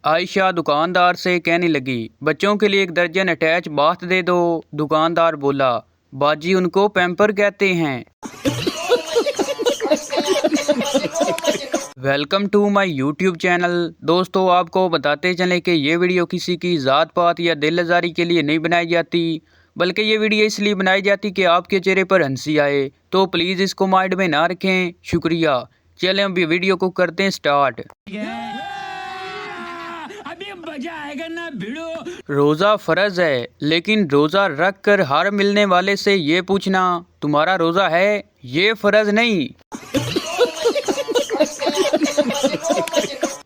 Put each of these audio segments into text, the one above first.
आयशा दुकानदार से कहने लगी, बच्चों के लिए 1 दर्जन अटैच बाथ दे दो। दुकानदार बोला, बाजी उनको पैम्पर कहते हैं। Welcome to my YouTube channel. दोस्तों, आपको बताते चलें कि ये वीडियो किसी की ज़ात पात या दिल आज़ारी के लिए नहीं बनाई जाती, बल्कि ये वीडियो इसलिए बनाई जाती कि आपके चेहरे पर हंसी आए। तो प्लीज़ इसको माइंड में ना रखें। शुक्रिया। चलें अभी वीडियो को करते हैं स्टार्ट। अभी मजा आएगा ना भिड़ो। रोज़ा फ़र्ज है, लेकिन रोज़ा रख कर हर मिलने वाले से ये पूछना तुम्हारा रोज़ा है, ये फ़र्ज नहीं।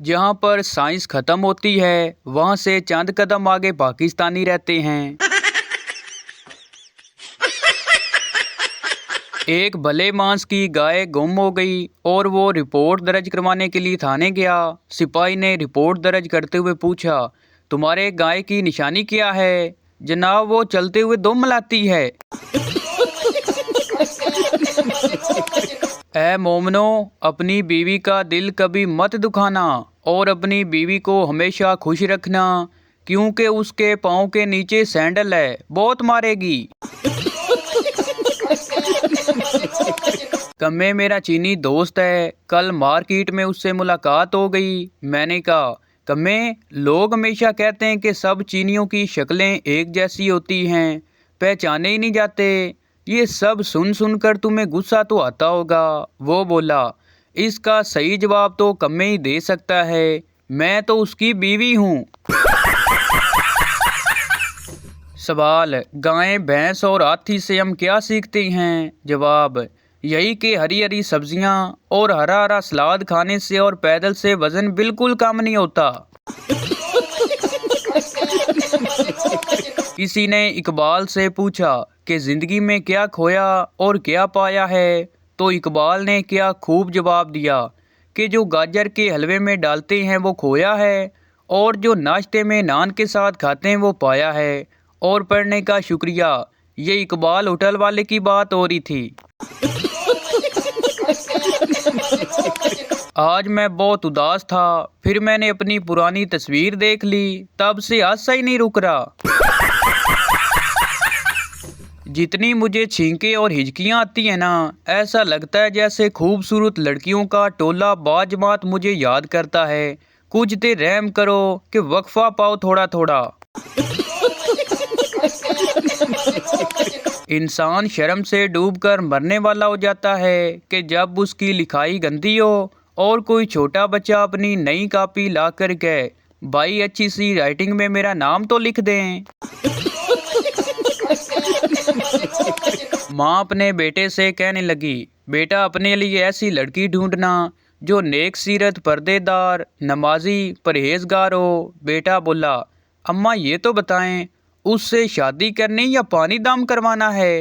जहाँ पर साइंस ख़त्म होती है, वहाँ से चंद कदम आगे पाकिस्तानी रहते हैं। एक भले मांस की गाय गुम हो गई और वो रिपोर्ट दर्ज करवाने के लिए थाने गया। सिपाही ने रिपोर्ट दर्ज करते हुए पूछा, तुम्हारे गाय की निशानी क्या है? जनाब, वो चलते हुए दम मिलाती है। ऐ मोमनो, अपनी बीवी का दिल कभी मत दुखाना और अपनी बीवी को हमेशा खुश रखना, क्योंकि उसके पाँव के नीचे सैंडल है, बहुत मारेगी। कम्मे मेरा चीनी दोस्त है, कल मार्केट में उससे मुलाकात हो गई। मैंने कहा, कम्मे, लोग हमेशा कहते हैं कि सब चीनियों की शक्लें एक जैसी होती हैं, पहचाने ही नहीं जाते। ये सब सुन सुनकर तुम्हें गुस्सा तो आता होगा। वो बोला, इसका सही जवाब तो कम्मे ही दे सकता है, मैं तो उसकी बीवी हूँ। सवाल, गाय, भैंस और हाथी से हम क्या सीखते हैं? जवाब, यही कि हरी हरी सब्जियां और हरा हरा सलाद खाने से और पैदल से वजन बिल्कुल कम नहीं होता। किसी ने इकबाल से पूछा कि जिंदगी में क्या खोया और क्या पाया है, तो इकबाल ने क्या खूब जवाब दिया कि जो गाजर के हलवे में डालते हैं वो खोया है, और जो नाश्ते में नान के साथ खाते हैं वो पाया है। और पढ़ने का शुक्रिया। ये इकबाल होटल वाले की बात हो रही थी। आज मैं बहुत उदास था, फिर मैंने अपनी पुरानी तस्वीर देख ली, तब से हादसा ही नहीं रुक रहा। जितनी मुझे छींके और हिचकियाँ आती हैं ना, ऐसा लगता है जैसे खूबसूरत लड़कियों का टोला बाजमात मुझे याद करता है। कुछ देर रहम करो कि वक्फा पाओ थोड़ा थोड़ा। इंसान शर्म से डूबकर मरने वाला हो जाता है कि जब उसकी लिखाई गंदी हो और कोई छोटा बच्चा अपनी नई कॉपी ला कर कहे, भाई अच्छी सी राइटिंग में मेरा नाम तो लिख दें। माँ अपने बेटे से कहने लगी, बेटा अपने लिए ऐसी लड़की ढूंढना जो नेक सीरत, पर्देदार, नमाजी, परहेजगार हो। बेटा बोला, अम्मा ये तो बताएं, उससे शादी करनी या पानी दाम करवाना है?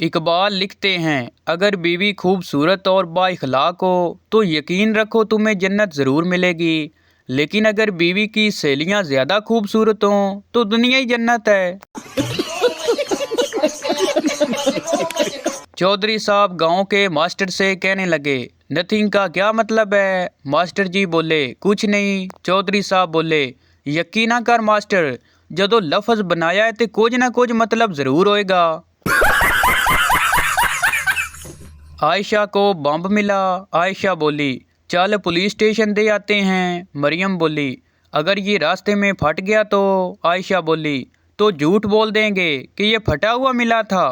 इकबाल लिखते हैं, अगर बीवी खूबसूरत और बाइखलाक हो तो यकीन रखो तुम्हें जन्नत ज़रूर मिलेगी, लेकिन अगर बीवी की सहेलियां ज़्यादा खूबसूरत हों तो दुनिया ही जन्नत है। चौधरी साहब गांव के मास्टर से कहने लगे, नथिंग का क्या मतलब है? मास्टर जी बोले, कुछ नहीं। चौधरी साहब बोले, यकीन कर मास्टर, जदों लफ्ज बनाया है तो कुछ ना कुछ मतलब जरूर होएगा। आयशा को बम मिला। आयशा बोली, चल पुलिस स्टेशन दे आते हैं। मरियम बोली, अगर ये रास्ते में फट गया तो? आयशा बोली, तो झूठ बोल देंगे कि ये फटा हुआ मिला था।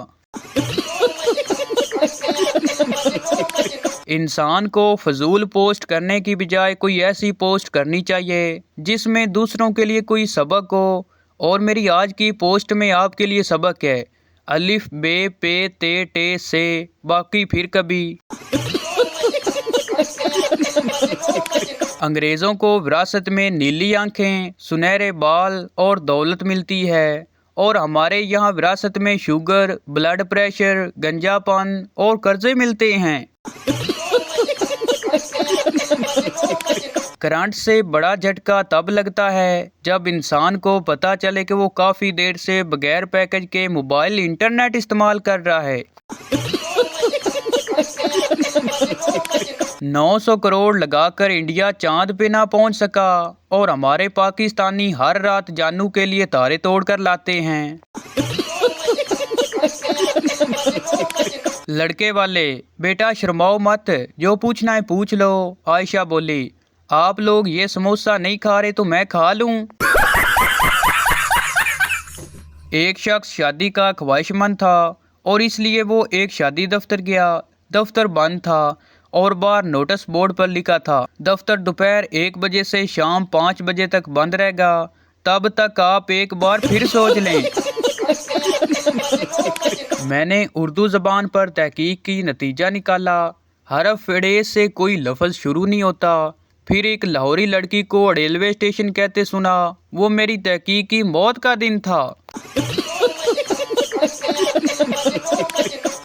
इंसान को फजूल पोस्ट करने की बजाय कोई ऐसी पोस्ट करनी चाहिए जिसमें दूसरों के लिए कोई सबक हो। और मेरी आज की पोस्ट में आपके लिए सबक है, अलिफ बे पे ते टे से, बाकी फिर कभी। अंग्रेज़ों को विरासत में नीली आंखें, सुनहरे बाल और दौलत मिलती है, और हमारे यहाँ विरासत में शुगर, ब्लड प्रेशर, गंजापन और कर्जे मिलते हैं। करंट से बड़ा झटका तब लगता है जब इंसान को पता चले कि वो काफ़ी देर से बगैर पैकेज के मोबाइल इंटरनेट इस्तेमाल कर रहा है। 900 करोड़ लगाकर इंडिया चांद पे ना पहुंच सका और हमारे पाकिस्तानी हर रात जानू के लिए तारे तोड़ कर लाते हैं। लड़के वाले, बेटा शर्माओ मत, जो पूछना है पूछ लो। आयशा बोली, आप लोग ये समोसा नहीं खा रहे तो मैं खा लूं। एक शख्स शादी का ख्वाहिशमंद था और इसलिए वो एक शादी दफ्तर गया। दफ्तर बंद था और बाहर नोटिस बोर्ड पर लिखा था, दफ्तर दोपहर 1 बजे से शाम 5 बजे तक बंद रहेगा, तब तक आप एक बार फिर सोच लें। मैंने उर्दू ज़बान पर तहकीक की, नतीजा निकाला हरफ फेड़े से कोई लफ्ज़ शुरू नहीं होता। फिर एक लाहौरी लड़की को रेलवे स्टेशन कहते सुना, वो मेरी तहकीक की मौत का दिन था।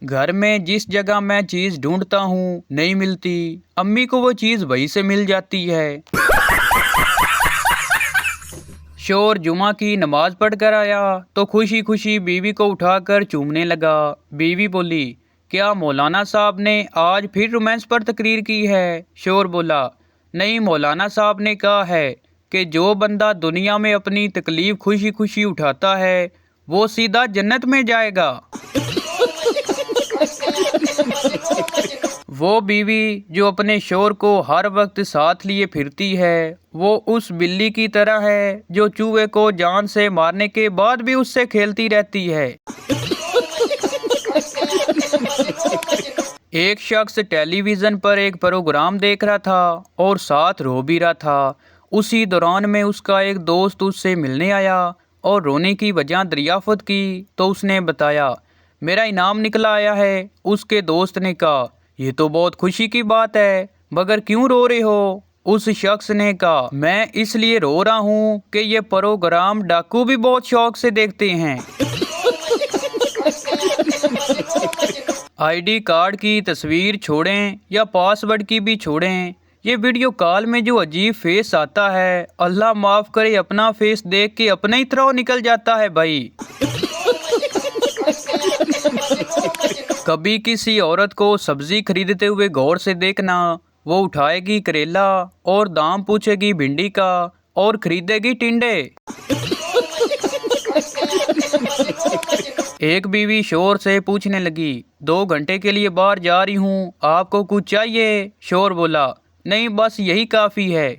घर में जिस जगह मैं चीज़ ढूंढता हूँ नहीं मिलती, अम्मी को वो चीज़ वहीं से मिल जाती है। शोर जुमा की नमाज पढ़कर आया तो खुशी खुशी बीवी को उठाकर चूमने लगा। बीवी बोली, क्या मौलाना साहब ने आज फिर रोमांस पर तकरीर की है? शोर बोला, नहीं, मौलाना साहब ने कहा है कि जो बंदा दुनिया में अपनी तकलीफ खुशी खुशी उठाता है वो सीधा जन्नत में जाएगा। वो बीवी जो अपने शोर को हर वक्त साथ लिए फिरती है वो उस बिल्ली की तरह है जो चूहे को जान से मारने के बाद भी उससे खेलती रहती है। एक शख्स टेलीविज़न पर एक प्रोग्राम देख रहा था और साथ रो भी रहा था। उसी दौरान में उसका एक दोस्त उससे मिलने आया और रोने की वजह दरियाफ्त की तो उसने बताया, मेरा इनाम निकला आया है। उसके दोस्त ने कहा, ये तो बहुत खुशी की बात है, मगर क्यों रो रहे हो? उस शख्स ने कहा, मैं इसलिए रो रहा हूँ कि ये प्रोग्राम डाकू भी बहुत शौक से देखते हैं। आईडी कार्ड की तस्वीर छोड़ें या पासवर्ड की भी छोड़ें, ये वीडियो कॉल में जो अजीब फेस आता है, अल्लाह माफ़ करे, अपना फेस देख के अपना ही त्राव निकल जाता है भाई। कभी किसी औरत को सब्जी खरीदते हुए गौर से देखना, वो उठाएगी करेला और दाम पूछेगी भिंडी का और खरीदेगी टिंडे। एक बीवी शोर से पूछने लगी, 2 घंटे के लिए बाहर जा रही हूँ, आपको कुछ चाहिए? शोर बोला, नहीं, बस यही काफ़ी है।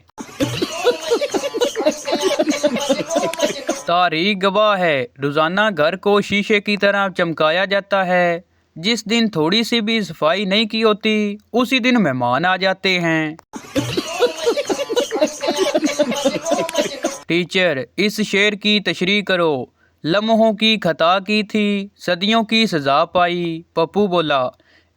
तारीख गवाह है, रोजाना घर को शीशे की तरह चमकाया जाता है। जिस दिन थोड़ी सी भी सफाई नहीं की होती उसी दिन मेहमान आ जाते हैं। टीचर, इस शेर की तशरीह करो। लम्हों की खता की थी, सदियों की सजा पाई। पप्पू बोला,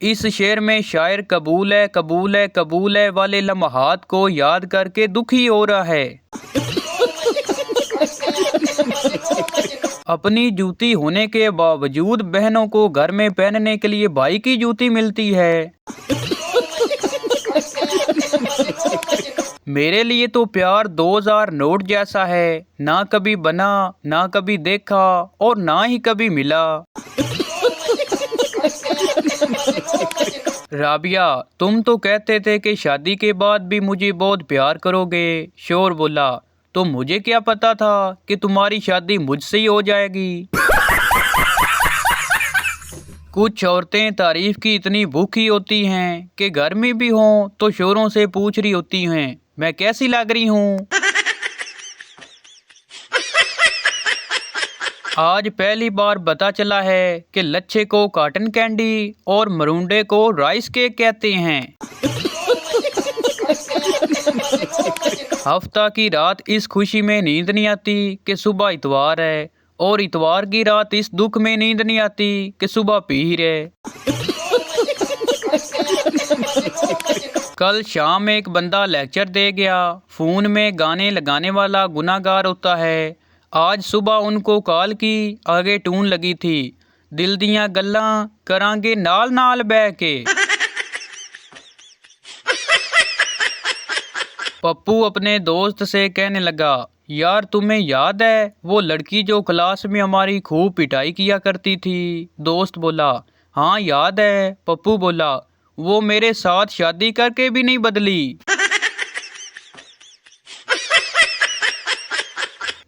इस शेर में शायर कबूल है कबूल है कबूल है वाले लम्हात को याद करके दुखी हो रहा है। अपनी जूती होने के बावजूद बहनों को घर में पहनने के लिए भाई की जूती मिलती है। मेरे लिए तो प्यार 2000 नोट जैसा है, ना कभी बना, ना कभी देखा और ना ही कभी मिला। राबिया, तुम तो कहते थे कि शादी के बाद भी मुझे बहुत प्यार करोगे। शोर बोला, तो मुझे क्या पता था कि तुम्हारी शादी मुझसे ही हो जाएगी। कुछ औरतें तारीफ की इतनी भूखी होती हैं कि गर्मी भी हो तो शोरों से पूछ रही होती हैं, मैं कैसी लग रही हूँ। आज पहली बार पता चला है कि लच्छे को कॉटन कैंडी और मरूंडे को राइस केक कहते हैं। हफ्ता की रात इस खुशी में नींद नहीं आती कि सुबह इतवार है और इतवार की रात इस दुख में नींद नहीं आती कि सुबह पीर है। कल शाम एक बंदा लेक्चर दे गया, फोन में गाने लगाने वाला गुनाहगार होता है। आज सुबह उनको कॉल की, आगे टून लगी थी, दिल दियां गल्लां करांगे नाल नाल बह के। पप्पू अपने दोस्त से कहने लगा, यार तुम्हें याद है वो लड़की जो क्लास में हमारी खूब पिटाई किया करती थी? दोस्त बोला, हाँ याद है। पप्पू बोला, वो मेरे साथ शादी करके भी नहीं बदली।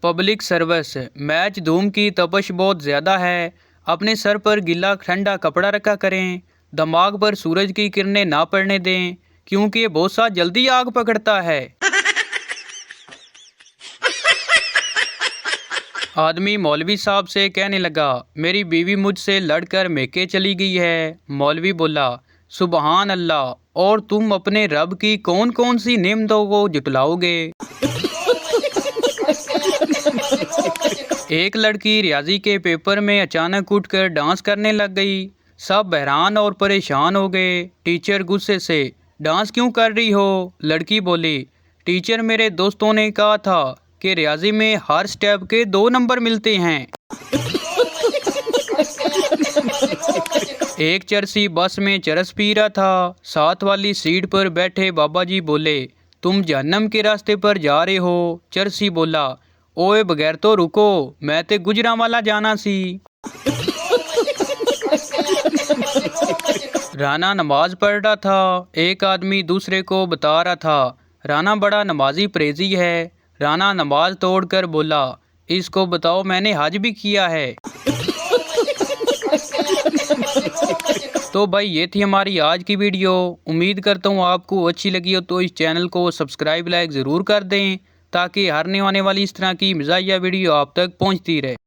Public service. मैच धूम की तपश बहुत ज़्यादा है। अपने सर पर गीला ठंडा कपड़ा रखा करें। दिमाग पर सूरज की किरणें ना पड़ने दें, क्योंकि ये बहुत सा जल्दी आग पकड़ता है। आदमी मौलवी साहब से कहने लगा, मेरी बीवी मुझसे लड़कर मेके चली गई है। मौलवी बोला, सुबहान अल्लाह, और तुम अपने रब की कौन कौन सी नेमतों को जुटलाओगे। एक लड़की रियाजी के पेपर में अचानक उठकर डांस करने लग गई। सब हैरान और परेशान हो गए। टीचर गुस्से से, डांस क्यों कर रही हो? लड़की बोली, टीचर मेरे दोस्तों ने कहा था कि रियाजी में हर स्टेप के 2 नंबर मिलते हैं। एक चरसी बस में चरस पी रहा था। साथ वाली सीट पर बैठे बाबा जी बोले, तुम जहन्नम के रास्ते पर जा रहे हो। चरसी बोला, ओए बगैर तो रुको, मैं ते गुजरांवाला जाना सी। राना नमाज पढ़ रहा था। एक आदमी दूसरे को बता रहा था, राना बड़ा नमाजी परहेजी है। राना नमाज तोड़कर बोला, इसको बताओ मैंने हज भी किया है। तो भाई ये थी हमारी आज की वीडियो। उम्मीद करता हूँ आपको अच्छी लगी हो, तो इस चैनल को सब्सक्राइब लाइक ज़रूर कर दें, ताकि हर आने वाली इस तरह की मज़ाहिया वीडियो आप तक पहुँचती रहे।